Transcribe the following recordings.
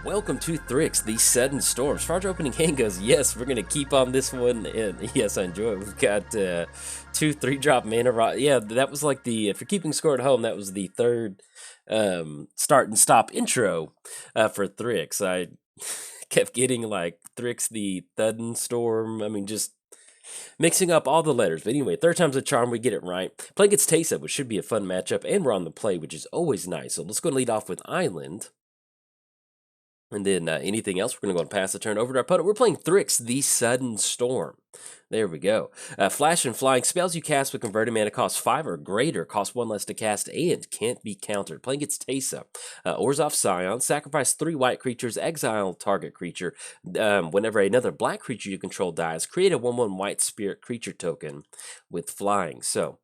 Welcome to Thryx, the sudden storm. As far as our opening hand goes, yes, we're going to keep on this one. And yes, I enjoy it. We've got 2 3-drop mana. Yeah, that was like the, if you're keeping score at home, that was the third start and stop intro for Thryx. I kept getting like Thryx, the Thudden Storm. I mean, just mixing up all the letters. But anyway, third time's a charm. We get it right. Playing against Teysa, which should be a fun matchup. And we're on the play, which is always nice. So let's go and lead off with Island. And then anything else, we're going to go and pass the turn over to our opponent. We're playing Thryx, the Sudden Storm. There we go. Flash and flying spells you cast with converted mana cost 5 or greater, cost 1 less to cast, and can't be countered. Playing against Teysa. Orzhov Scion, sacrifice 3 white creatures, exile target creature. Whenever another black creature you control dies, create a 1/1 white spirit creature token with flying. So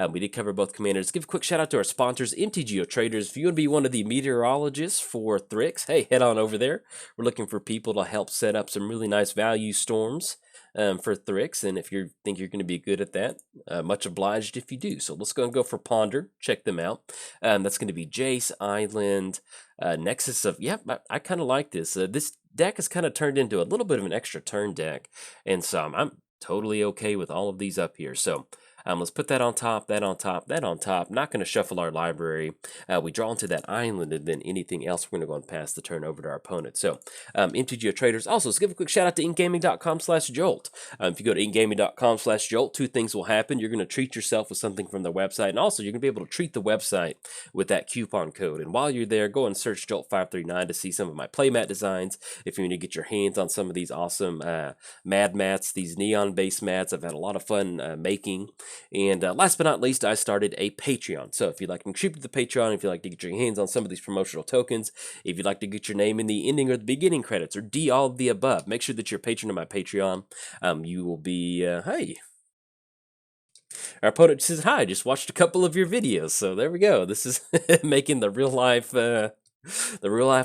we did cover both commanders. Give a quick shout out to our sponsors, MTGOTraders. If you want to be one of the meteorologists for Thryx, hey, head on over there. We're looking for people to help set up some really nice value storms for Thryx, and if you think you're going to be good at that, much obliged if you do. So let's go and go for Ponder. Check them out. That's going to be Jace, Island, Nexus of. Yeah, I kind of like this. This deck has kind of turned into a little bit of an extra turn deck, and so I'm totally okay with all of these up here. So. Let's put that on top, that on top, that on top. Not going to shuffle our library. We draw into that island, and then anything else, we're going to go and pass the turn over to our opponent. So, MTGOTraders. Also, let's give a quick shout out to ingaming.com/jolt. If you go to ingaming.com/jolt, 2 things will happen. You're going to treat yourself with something from their website, and also you're going to be able to treat the website with that coupon code. And while you're there, go and search Jolt539 to see some of my playmat designs. If you need to get your hands on some of these awesome mad mats, these neon-based mats, I've had a lot of fun making. And last but not least, I started a Patreon. So if you'd like to contribute to the Patreon, if you'd like to get your hands on some of these promotional tokens, if you'd like to get your name in the ending or the beginning credits, or D, all of the above, make sure that you're a patron of my Patreon. You will be, hey. Our opponent says, hi, just watched a couple of your videos. So there we go. This is making the real life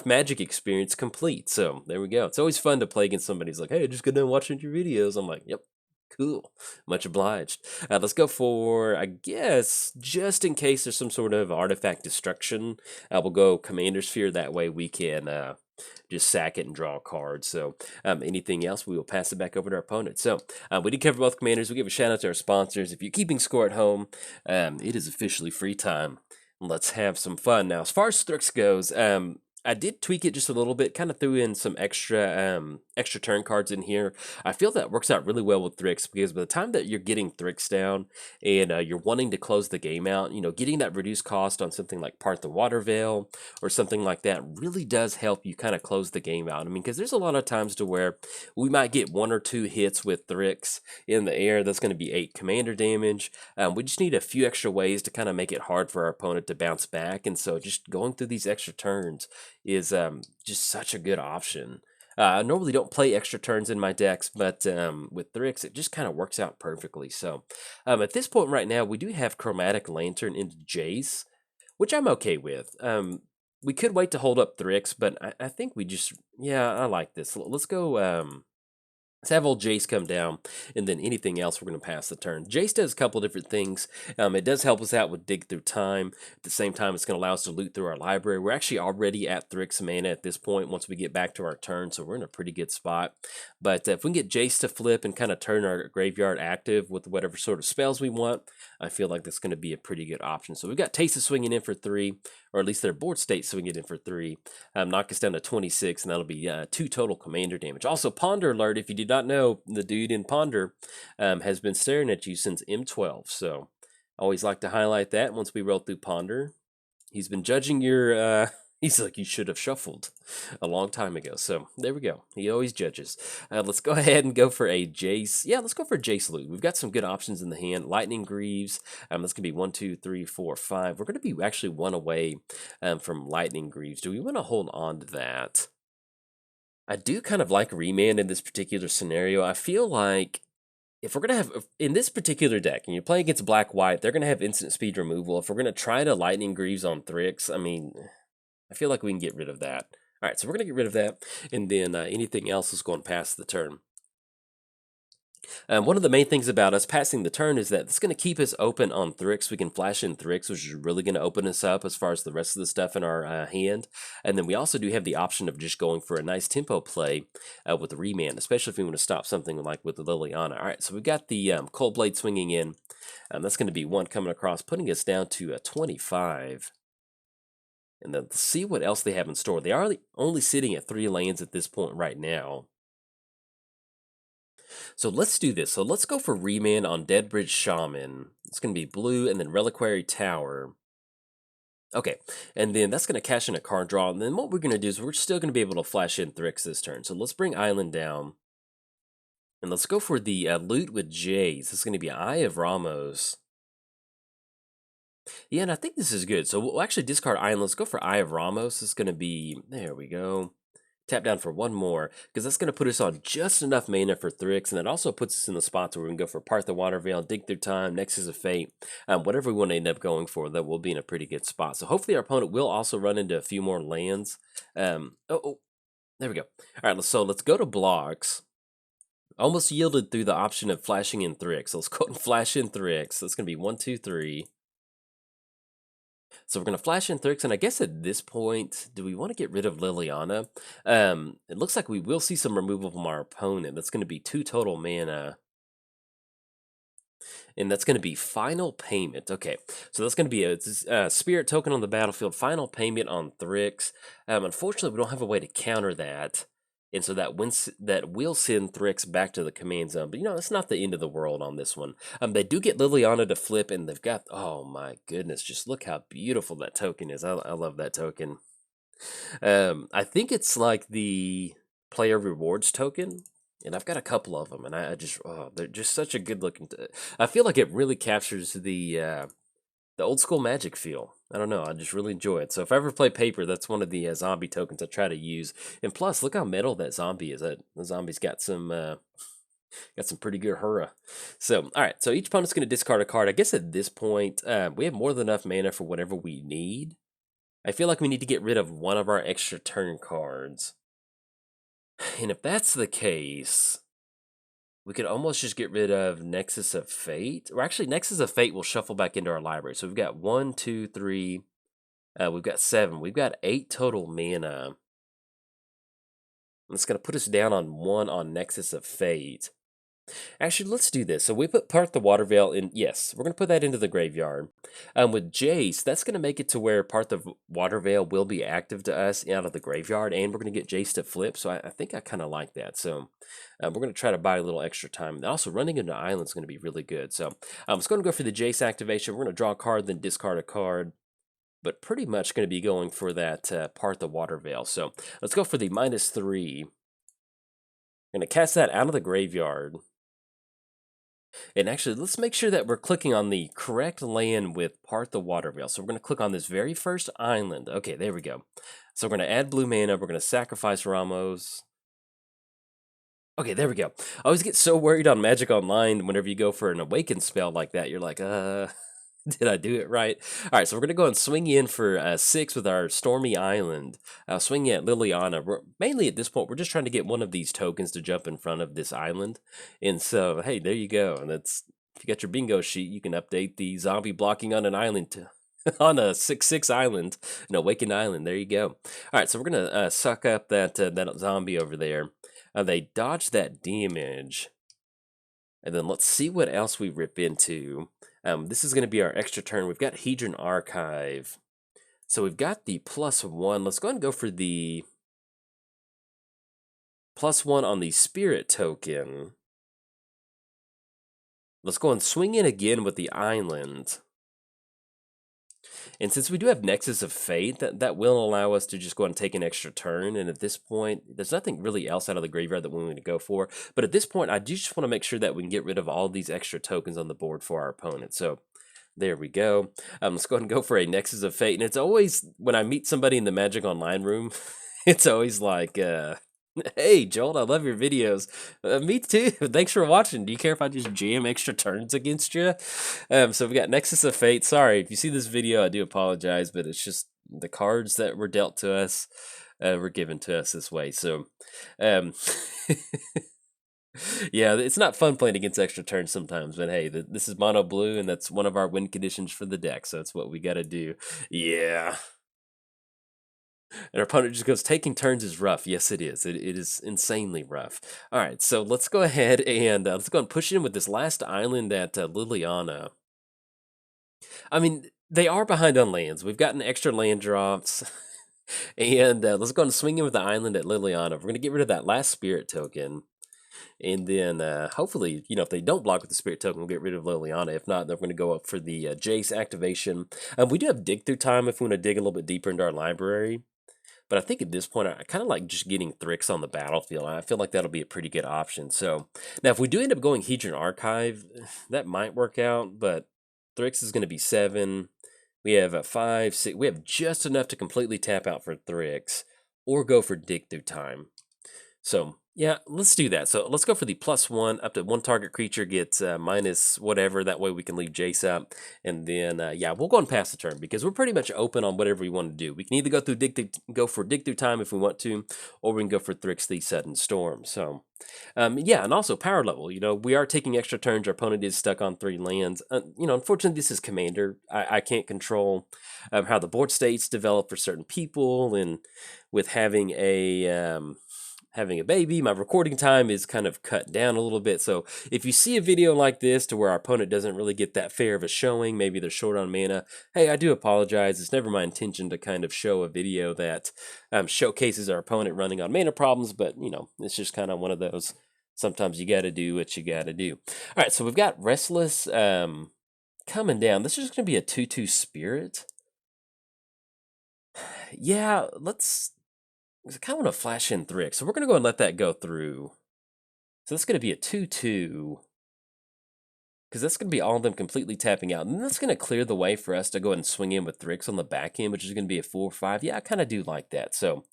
Magic experience complete. So there we go. It's always fun to play against somebody who's like, hey, just go down watching your videos. I'm like, yep. Cool. Much obliged. Let's go for, I guess, just in case there's some sort of artifact destruction, we'll go Commander Sphere. That way we can just sack it and draw a card. So anything else, we will pass it back over to our opponent. So we did cover both commanders. We give a shout out to our sponsors. If you're keeping score at home, it is officially free time. Let's have some fun. Now, as far as Thryx goes, I did tweak it just a little bit, kind of threw in some extra turn cards in here. I feel that works out really well with Thryx, because by the time that you're getting Thryx down and you're wanting to close the game out, getting that reduced cost on something like Part the Water Veil or something like that really does help you kind of close the game out. I mean, because there's a lot of times to where we might get 1 or 2 hits with Thryx in the air. That's going to be 8 commander damage. We just need a few extra ways to kind of make it hard for our opponent to bounce back. And so just going through these extra turns is just such a good option. I normally don't play extra turns in my decks, but with Thryx, it just kind of works out perfectly. So at this point right now, we do have Chromatic Lantern into Jace, which I'm okay with. We could wait to hold up Thryx, but I think we just, yeah, I like this. Let's go... Let's have old Jace come down, and then anything else, we're going to pass the turn. Jace does a couple different things. It does help us out with Dig Through Time. At the same time, it's going to allow us to loot through our library. We're actually already at Thryx mana at this point once we get back to our turn, so we're in a pretty good spot. But if we can get Jace to flip and kind of turn our graveyard active with whatever sort of spells we want, I feel like that's going to be a pretty good option. So we've got Teysa swinging in for 3, or at least their board state swinging in for 3. Knock us down to 26, and that'll be 2 total commander damage. Also, Ponder Alert, if you did not know, the dude in Ponder has been staring at you since M12. So I always like to highlight that once we roll through Ponder. He's been judging your... he's like, you should have shuffled a long time ago. So there we go. He always judges. Let's go ahead and go for a Jace. Yeah, let's go for Jace loot. We've got some good options in the hand. Lightning Greaves. That's going to be 1, 2, 3, 4, 5. We're going to be actually 1 away from Lightning Greaves. Do we want to hold on to that? I do kind of like Remand in this particular scenario. I feel like if we're going to have, in this particular deck, and you're playing against Black-White, they're going to have instant speed removal. If we're going to try to Lightning Greaves on Thryx, I mean, I feel like we can get rid of that. All right, so we're going to get rid of that, and then anything else is going past the turn. One of the main things about us passing the turn is that it's going to keep us open on Thryx. We can flash in Thryx, which is really going to open us up as far as the rest of the stuff in our hand. And then we also do have the option of just going for a nice tempo play with the Remand, especially if we want to stop something like with the Liliana. All right, so we've got the Cold Blade swinging in. That's going to be 1 coming across, putting us down to 25. And then let's see what else they have in store. They are only sitting at 3 lands at this point right now. So let's do this. So let's go for Remand on Deadbridge Shaman. It's going to be blue and then Reliquary Tower. Okay, and then that's going to cash in a card draw. And then what we're going to do is we're still going to be able to flash in Thryx this turn. So let's bring Island down. And let's go for the Loot with Jays. It's going to be Eye of Ramos. Yeah, and I think this is good. So we'll actually discard Island. Let's go for Eye of Ramos. It's going to be, there we go. Tap down for 1 more, because that's going to put us on just enough mana for Thryx, and it also puts us in the spot where we can go for Part the Water Veil, Dig Through Time, Nexus of Fate, whatever we want to end up going for, that will be in a pretty good spot. So hopefully our opponent will also run into a few more lands. There we go. All right, so let's go to blocks. Almost yielded through the option of flashing in Thryx. So let's go and flash in Thryx. That's going to be 1, 2, 3. So we're going to flash in Thryx, and I guess at this point, do we want to get rid of Liliana? It looks like we will see some removal from our opponent. That's going to be 2 total mana. And that's going to be Final Payment. Okay, so that's going to be a Spirit token on the battlefield, Final Payment on Thryx. Unfortunately, we don't have a way to counter that. And so that will send Thryx back to the command zone. But, you know, it's not the end of the world on this one. They do get Liliana to flip, and they've got... Oh, my goodness. Just look how beautiful that token is. I love that token. I think it's like the player rewards token. And I've got a couple of them. And I just... Oh, they're just such a good-looking... I feel like it really captures the old-school Magic feel. I don't know, I just really enjoy it. So if I ever play Paper, that's one of the zombie tokens I try to use. And plus, look how metal that zombie is. The zombie's got some pretty good hurrah. So, all right, so each opponent's going to discard a card. I guess at this point, we have more than enough mana for whatever we need. I feel like we need to get rid of one of our extra turn cards. And if that's the case... we could almost just get rid of Nexus of Fate. Or actually, Nexus of Fate will shuffle back into our library. So we've got 1, 2, 3. We've got 7. We've got 8 total mana. It's going to put us down on 1 on Nexus of Fate. Actually, let's do this. So we put Part the Water Veil in. Yes, we're going to put that into the graveyard. With Jace, that's going to make it to where Part the Water Veil will be active to us out of the graveyard, and we're going to get Jace to flip. So I think I kind of like that. So we're going to try to buy a little extra time. And also, running into island is going to be really good. So let's go and go for the Jace activation. We're going to draw a card, then discard a card. But pretty much going to be going for that Part the Water Veil. So let's go for the -3. I'm going to cast that out of the graveyard. And actually, let's make sure that we're clicking on the correct land with Part the Water Veil. So we're going to click on this very first island. Okay, there we go. So we're going to add blue mana. We're going to sacrifice Ramos. Okay, there we go. I always get so worried on Magic Online whenever you go for an Awaken spell like that. You're like, did I do it right? All right, so we're going to go and swing in for 6 with our Stormy Island. Swinging at Liliana. Mainly at this point, we're just trying to get one of these tokens to jump in front of this island. And so, hey, there you go. And that's, if you got your bingo sheet, you can update the zombie blocking on an island to on a 6/6 island, an Awakened Island. There you go. All right, so we're going to suck up that zombie over there. They dodge that damage. And then let's see what else we rip into. This is going to be our extra turn. We've got Hedron Archive. So we've got the +1. Let's go ahead and go for the +1 on the Spirit token. Let's go and swing in again with the island. And since we do have Nexus of Fate, that will allow us to just go and take an extra turn. And at this point, there's nothing really else out of the graveyard that we want to go for. But at this point, I do just want to make sure that we can get rid of all these extra tokens on the board for our opponent. So there we go. Let's go ahead and go for a Nexus of Fate. And it's always, when I meet somebody in the Magic Online room, it's always like... hey, Jolt, I love your videos. Me too. Thanks for watching. Do you care if I just jam extra turns against you? So we got Nexus of Fate. Sorry, if you see this video, I do apologize, but it's just the cards that were dealt to us were given to us this way. So, Yeah, it's not fun playing against extra turns sometimes, but hey, this is mono blue, and that's one of our win conditions for the deck, so that's what we got to do. Yeah. And our opponent just goes, taking turns is rough. Yes, it is. It is insanely rough. All right, so let's go ahead and let's go and push in with this last island at Liliana. I mean, they are behind on lands. We've gotten extra land drops. And let's go and swing in with the island at Liliana. We're going to get rid of that last spirit token. And then hopefully, if they don't block with the spirit token, we'll get rid of Liliana. If not, they're going to go up for the Jace activation. We do have dig through time if we want to dig a little bit deeper into our library. But I think at this point, I kind of like just getting Thryx on the battlefield. I feel like that'll be a pretty good option. So now if we do end up going Hedron Archive, that might work out. But Thryx is going to be 7. We have a 5, 6. We have just enough to completely tap out for Thryx or go for dig through time. So yeah, let's do that. So let's go for the +1 up to 1 target creature gets minus whatever. That way we can leave Jace up, and then yeah, we'll go and pass the turn because we're pretty much open on whatever we want to do. We can either go for dig through time if we want to, or we can go for Thryx the Sudden Storm. So yeah, and also power level. We are taking extra turns. Our opponent is stuck on 3 lands. Unfortunately, this is Commander. I can't control how the board states develop for certain people, and with having a baby, my recording time is kind of cut down a little bit. So if you see a video like this to where our opponent doesn't really get that fair of a showing, maybe they're short on mana, hey, I do apologize. It's never my intention to kind of show a video that showcases our opponent running on mana problems, but it's just kind of one of those. Sometimes you got to do what you got to do. All right, so we've got Restless coming down. This is just going to be a 2/2 Spirit. Yeah, I kind of want to flash in Thryx, so we're going to go and let that go through. So that's going to be a 2/2, because that's going to be all of them completely tapping out. And that's going to clear the way for us to go ahead and swing in with Thryx on the back end, which is going to be a 4/5. Yeah, I kind of do like that. So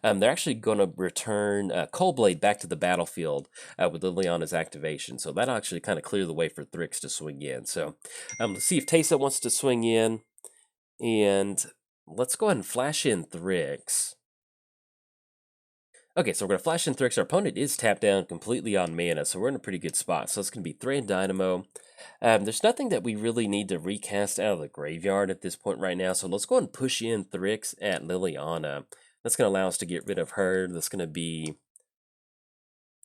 they're actually going to return Coldblade back to the battlefield with Liliana's activation. So that'll actually kind of clear the way for Thryx to swing in. So let's see if Teysa wants to swing in. And let's go ahead and flash in Thryx. Okay, so we're going to flash in Thryx. Our opponent is tapped down completely on mana, so we're in a pretty good spot. So it's going to be Thread Dynamo. There's nothing that we really need to recast out of the graveyard at this point right now, so let's go ahead and push in Thryx at Liliana. That's going to allow us to get rid of her. That's going to be...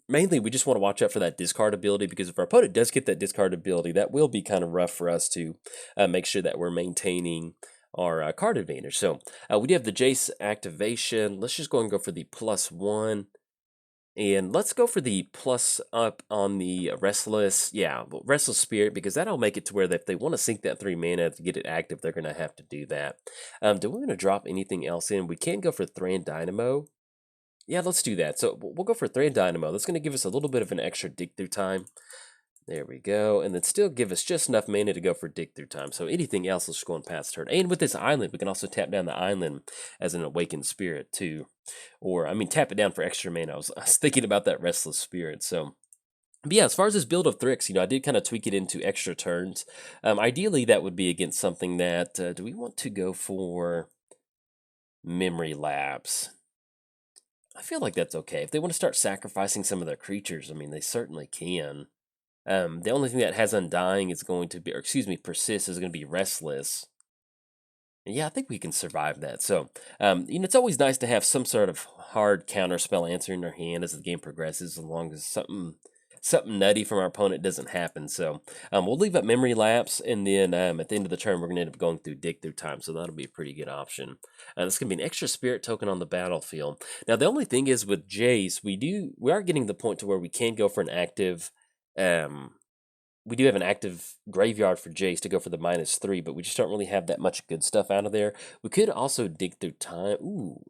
Mainly, we just want to watch out for that discard ability, because if our opponent does get that discard ability, that will be kind of rough for us to make sure that we're maintaining our card advantage. So we do have the Jace activation. Let's just go and go for the +1. And let's go for the plus up on the Restless. Yeah, Restless Spirit, because that'll make it to where if they want to sink that 3 mana to get it active, they're going to have to do that. Do we want to drop anything else in? We can go for Thran Dynamo. Yeah, let's do that. So we'll go for Thran Dynamo. That's going to give us a little bit of an extra dig through time. There we go. And then still give us just enough mana to go for dig through time. So anything else, let's go and pass turn. And with this island, we can also tap down the island as an awakened spirit too. Or, I mean, tap it down for extra mana. I was thinking about that Restless Spirit. So, but yeah, as far as this build of Thryx, I did kind of tweak it into extra turns. Ideally, that would be against something that, do we want to go for Memory Lapse? I feel like that's okay. If they want to start sacrificing some of their creatures, I mean, they certainly can. The only thing that has Undying is going to be, or excuse me, Persist is going to be Restless. And yeah, I think we can survive that. So, it's always nice to have some sort of hard counter spell answer in our hand as the game progresses, as long as something nutty from our opponent doesn't happen. So, we'll leave up Memory Lapse, and then at the end of the turn, we're going to end up going through Dig Through Time. So that'll be a pretty good option. This can be an extra spirit token on the battlefield. Now, the only thing is with Jace, we are getting the point to where we can go for an active. We do have an active graveyard for Jace to go for the -3, but we just don't really have that much good stuff out of there. We could also dig through time. Ooh,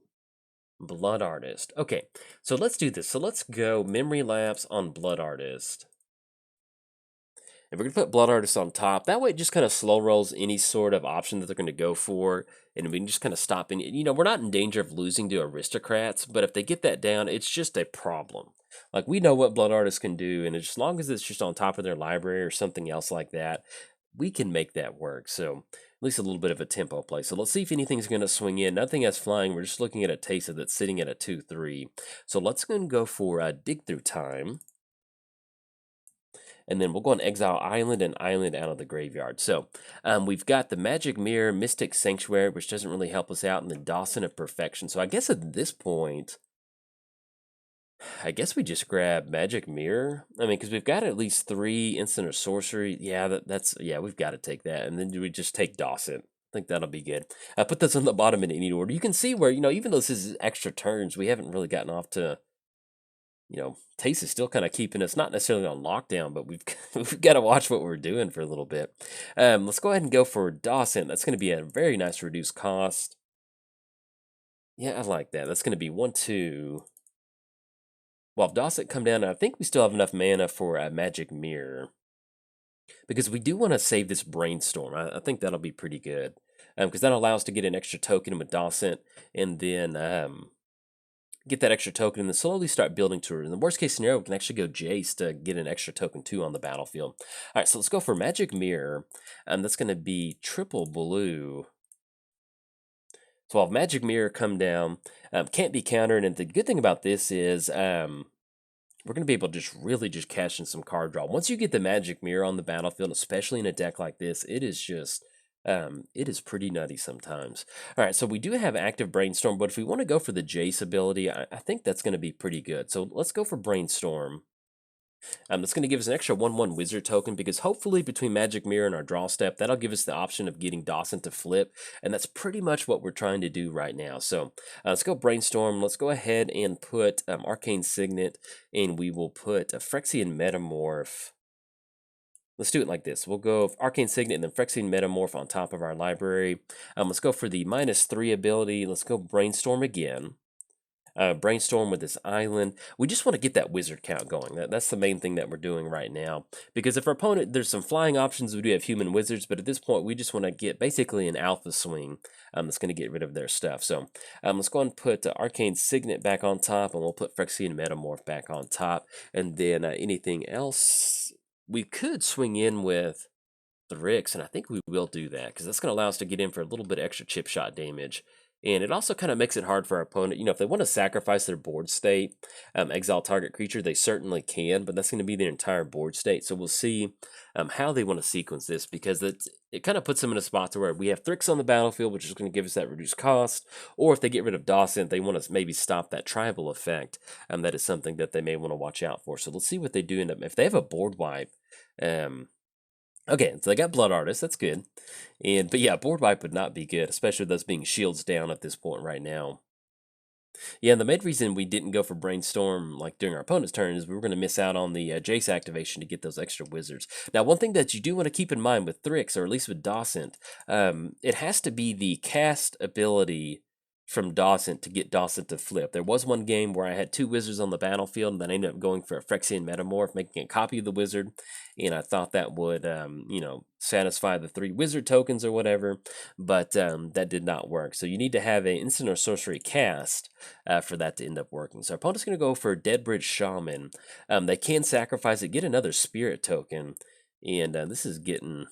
Blood Artist. Okay, so let's do this. So let's go Memory Lapse on Blood Artist. And we're going to put Blood Artist on top. That way it just kind of slow rolls any sort of option that they're going to go for. And we can just kind of stop any, we're not in danger of losing to Aristocrats, but if they get that down, it's just a problem. Like, we know what Blood Artists can do, and as long as it's just on top of their library or something else like that, we can make that work. So, at least a little bit of a tempo play. So let's see if anything's going to swing in. Nothing has flying. We're just looking at a Teysa that's sitting at a 2/3. So let's go and go for Dig Through Time. and then we'll go on exile island and island out of the graveyard. So we've got the Magic Mirror, Mystic Sanctuary, which doesn't really help us out, and the Dawson of Perfection. So I guess at this point, I guess we just grab Magic Mirror. I mean, because we've got at least 3 instant or sorcery. Yeah, yeah, we've got to take that. And then do we just take Dawson? I think that'll be good. I put this on the bottom in any order. You can see where, even though this is extra turns, we haven't really gotten off to, Teysa is still kind of keeping us, not necessarily on lockdown, but we've got to watch what we're doing for a little bit. Let's go ahead and go for Dawson. That's going to be a very nice reduced cost. Yeah, I like that. That's going to be 1, 2. Well, if Dawson come down, I think we still have enough mana for a Magic Mirror. Because we do want to save this Brainstorm. I think that'll be pretty good. Because that'll allow us to get an extra token with Dawson, and then get that extra token and then slowly start building to it. In the worst case scenario, we can actually go Jace to get an extra token too on the battlefield. All right, so let's go for Magic Mirror. That's going to be triple blue. So I'll have Magic Mirror come down, can't be countered, and the good thing about this is we're going to be able to just really just cash in some card draw. Once you get the Magic Mirror on the battlefield, especially in a deck like this, it is just, it is pretty nutty sometimes. All right, so we do have active Brainstorm, but if we want to go for the Jace ability, I think that's going to be pretty good. So let's go for Brainstorm. That's going to give us an extra 1/1 Wizard token because hopefully between Magic Mirror and our draw step, that'll give us the option of getting Dawson to flip, and that's pretty much what we're trying to do right now. So let's go Brainstorm. Let's go ahead and put Arcane Signet, and we will put a Phyrexian Metamorph. Let's do it like this. We'll go Arcane Signet and then Phyrexian Metamorph on top of our library. Let's go for the -3 ability. Let's go Brainstorm again. Brainstorm with this island. We just want to get that wizard count going. That's the main thing that we're doing right now. Because if our opponent, there's some flying options, we do have human wizards, but at this point, we just want to get basically an alpha swing that's going to get rid of their stuff. So let's go and put Arcane Signet back on top, and we'll put Phyrexian Metamorph back on top. And then anything else, we could swing in with Thryx, and I think we will do that because that's going to allow us to get in for a little bit extra chip shot damage. And it also kind of makes it hard for our opponent. If they want to sacrifice their board state, exile target creature, they certainly can, but that's going to be their entire board state. So we'll see how they want to sequence this because it kind of puts them in a spot to where we have Thryx on the battlefield, which is going to give us that reduced cost. Or if they get rid of Dawson, they want to maybe stop that tribal effect. That is something that they may want to watch out for. So let's see what they do end up. If they have a board wipe, okay, so they got Blood Artist, that's good. But yeah, board wipe would not be good, especially with us being shields down at this point right now. Yeah, and the main reason we didn't go for Brainstorm like during our opponent's turn is we were going to miss out on the Jace activation to get those extra wizards. Now, one thing that you do want to keep in mind with Thryx, or at least with Dawson, it has to be the cast ability from Dawson to get Dawson to flip. There was one game where I had 2 wizards on the battlefield, and then I ended up going for a Phyrexian Metamorph, making a copy of the wizard, and I thought that would, satisfy the 3 wizard tokens or whatever, but that did not work. So you need to have an instant or sorcery cast for that to end up working. So our opponent's going to go for Deadbridge Shaman. They can sacrifice it, get another spirit token, and this is getting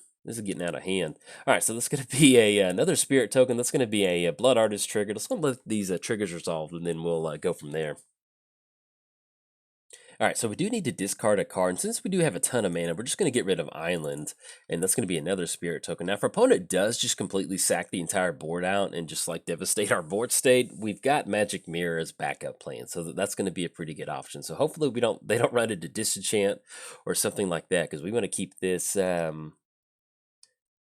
out of hand. All right, so that's going to be another spirit token. That's going to be a Blood Artist trigger. Let's go let these triggers resolve, and then we'll go from there. All right, so we do need to discard a card. And since we do have a ton of mana, we're just going to get rid of Island, and that's going to be another spirit token. Now, if our opponent does just completely sack the entire board out and just like devastate our board state, we've got Magic Mirror as backup plan, so that's going to be a pretty good option. So hopefully they don't run into Disenchant or something like that, because we want to keep this.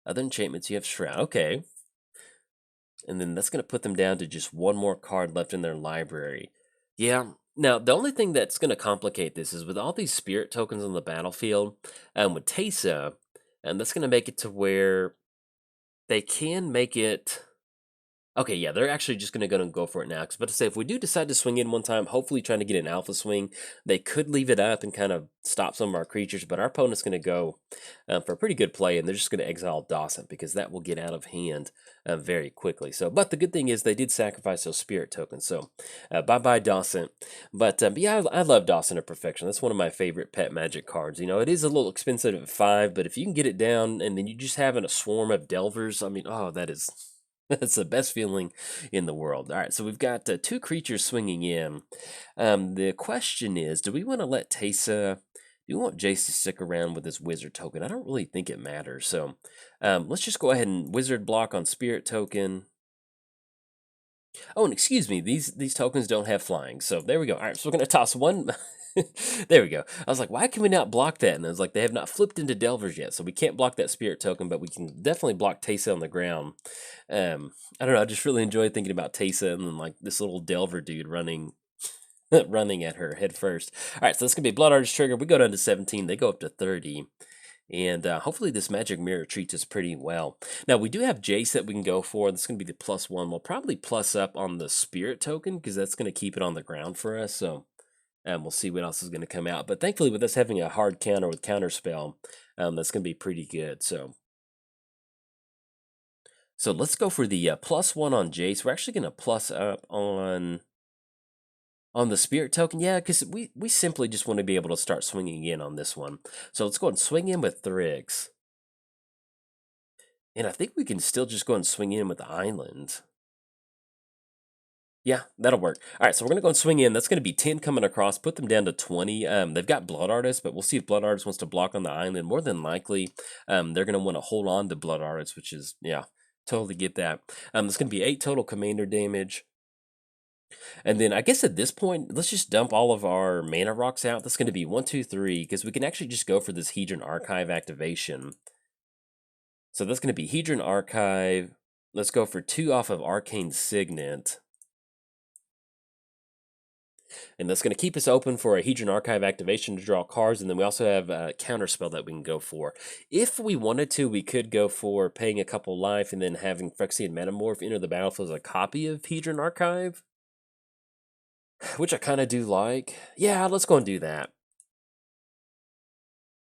Other enchantments, you have Shroud. Okay. And then that's going to put them down to just 1 more card left in their library. Yeah. Now, the only thing that's going to complicate this is with all these spirit tokens on the battlefield, with Teysa, and that's going to make it to where they can make it. Okay, yeah, they're actually just going to go for it now. But to say, if we do decide to swing in one time, hopefully trying to get an alpha swing, they could leave it up and kind of stop some of our creatures. But our opponent's going to go for a pretty good play, and they're just going to exile Dawson because that will get out of hand very quickly. So, but the good thing is they did sacrifice those spirit tokens. So, bye-bye Dawson. But yeah, I love Dawson of Perfection. That's one of my favorite pet Magic cards. It is a little expensive at 5, but if you can get it down and then you just having a swarm of Delvers, I mean, oh, that is... That's the best feeling in the world. All right, so we've got 2 creatures swinging in. The question is, do we want to let Teysa Do want Jace to stick around with this wizard token? I don't really think it matters. So let's just go ahead and wizard block on spirit token. Oh, and excuse me, these tokens don't have flying. So there we go. All right, so we're gonna toss one. There we go. I was like, why can we not block that? And I was like, they have not flipped into Delvers yet, so we can't block that spirit token, but we can definitely block Teysa on the ground. I don't know. I just really enjoy thinking about Teysa and then like this little Delver dude running running at her head first. All right, so this gonna be Blood Artist trigger. We go down to 17. They go up to 30. And hopefully this magic mirror treats us pretty well. Now we do have Jace that we can go for. That's going to be the +1. We'll probably plus up on the spirit token because that's going to keep it on the ground for us. So we'll see what else is going to come out. But thankfully with us having a hard counter with counterspell, that's going to be pretty good. So let's go for the +1 on Jace. We're actually going to plus up on the spirit token, yeah, because we simply just want to be able to start swinging in on this one. So let's go and swing in with Thryx. And I think we can still just go and swing in with the island. Yeah, that'll work. All right, so we're going to go and swing in. That's going to be 10 coming across, put them down to 20. They've got Blood Artist, but we'll see if Blood Artist wants to block on the island. More than likely, they're going to want to hold on to Blood Artist, which is, yeah, totally get that. It's going to be 8 total commander damage. And then I guess at this point, let's just dump all of our mana rocks out. That's going to be 1, 2, 3, because we can actually just go for this Hedron Archive activation. So that's going to be Hedron Archive. Let's go for 2 off of Arcane Signet. And that's going to keep us open for a Hedron Archive activation to draw cards. And then we also have a Counterspell that we can go for. If we wanted to, we could go for paying a couple life and then having Phyrexian Metamorph enter the battlefield as a copy of Hedron Archive, which I kind of do like. Yeah, let's go and do that.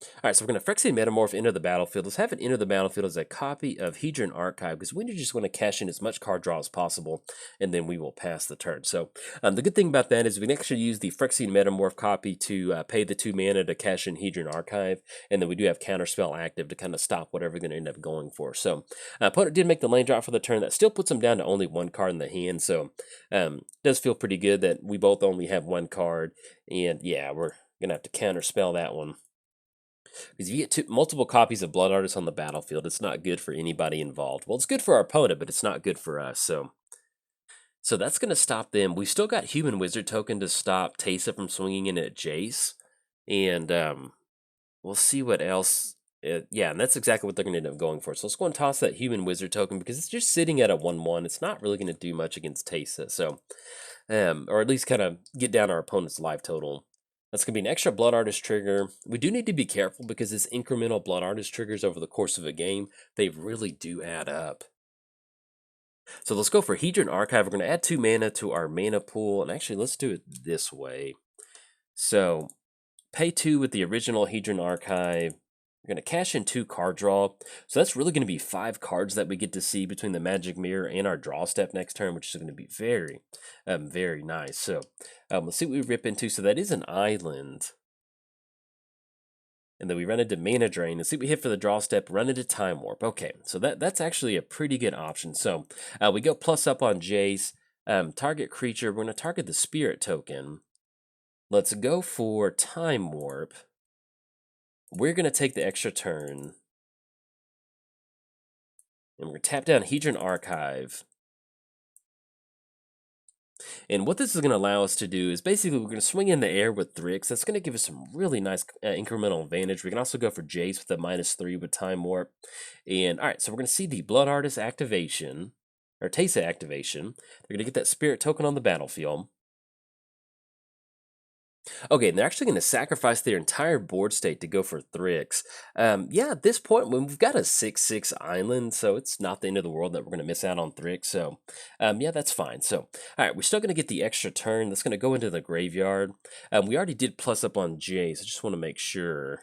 All right, so we're going to Phyrexian Metamorph enter the battlefield. Let's have it enter the battlefield as a copy of Hedron Archive, because we just want to cash in as much card draw as possible, and then we will pass the turn. So the good thing about that is we can actually use the Phyrexian Metamorph copy to pay the 2 mana to cash in Hedron Archive, and then we do have Counterspell active to kind of stop whatever we're going to end up going for. So opponent did make the lane drop for the turn. That still puts them down to only 1 card in the hand, so does feel pretty good that we both only have 1 card, and yeah, we're going to have to Counterspell that one. Because if you get multiple copies of Blood Artist on the battlefield, it's not good for anybody involved. Well, it's good for our opponent, but it's not good for us. So that's going to stop them. We've still got Human Wizard token to stop Teysa from swinging in at Jace. And we'll see what else. Yeah, and that's exactly what they're going to end up going for. So let's go and toss that Human Wizard token because it's just sitting at a 1/1. It's not really going to do much against Teysa. So, or at least kind of get down our opponent's life total. That's going to be an extra Blood Artist trigger. We do need to be careful because this incremental Blood Artist triggers over the course of a game, they really do add up. So let's go for Hedron Archive. We're going to add 2 mana to our mana pool. And actually, let's do it this way. So pay 2 with the original Hedron Archive. We're going to cash in 2 card draw. So that's really going to be 5 cards that we get to see between the Magic Mirror and our draw step next turn, which is going to be very, very nice. So let's see what we rip into. So that is an island. And then we run into Mana Drain. And see what we hit for the draw step, run into Time Warp. Okay, so that's actually a pretty good option. So we go plus up on Jace. Target creature, we're going to target the Spirit token. Let's go for Time Warp. We're going to take the extra turn. And we're going to tap down Hedron Archive. And what this is going to allow us to do is basically we're going to swing in the air with Thryx. That's going to give us some really nice incremental advantage. We can also go for Jace with a -3 with Time Warp. And all right, so we're going to see the Blood Artist activation, or Teysa activation. They're going to get that Spirit token on the battlefield. Okay, and they're actually going to sacrifice their entire board state to go for Thryx. Yeah, at this point, when we've got a 6/6 island, so it's not the end of the world that we're going to miss out on Thryx. So, yeah, that's fine. So, all right, we're still going to get the extra turn. That's going to go into the graveyard. We already did plus up on Jace. I just want to make sure.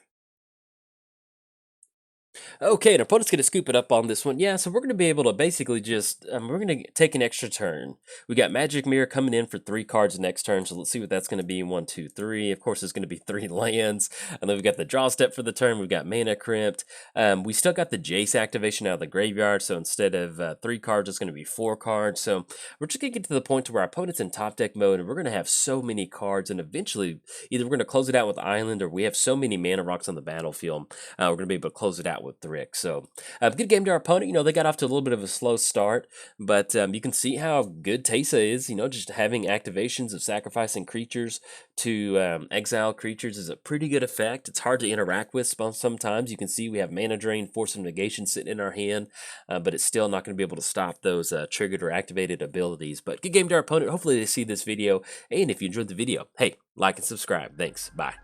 Okay, and our opponent's going to scoop it up on this one. Yeah, so we're going to be able to basically just, we're going to take an extra turn. We got Magic Mirror coming in for 3 cards next turn, so let's see what that's going to be. 1, 2, 3. Of course, it's going to be 3 lands. And then we've got the draw step for the turn. We've got Mana Crypt. We still got the Jace activation out of the graveyard, so instead of 3 cards, it's going to be 4 cards. So we're just going to get to the point to where our opponent's in top deck mode, and we're going to have so many cards, and eventually, either we're going to close it out with Island, or we have so many mana rocks on the battlefield, we're going to be able to close it out with Thryx. So, good game to our opponent. You know, they got off to a little bit of a slow start, but you can see how good Teysa is. You know, just having activations of sacrificing creatures to exile creatures is a pretty good effect. It's hard to interact with sometimes. You can see we have Mana Drain, Force of Negation sitting in our hand, but it's still not going to be able to stop those triggered or activated abilities. But good game to our opponent. Hopefully they see this video, and if you enjoyed the video, hey, like and subscribe. Thanks. Bye.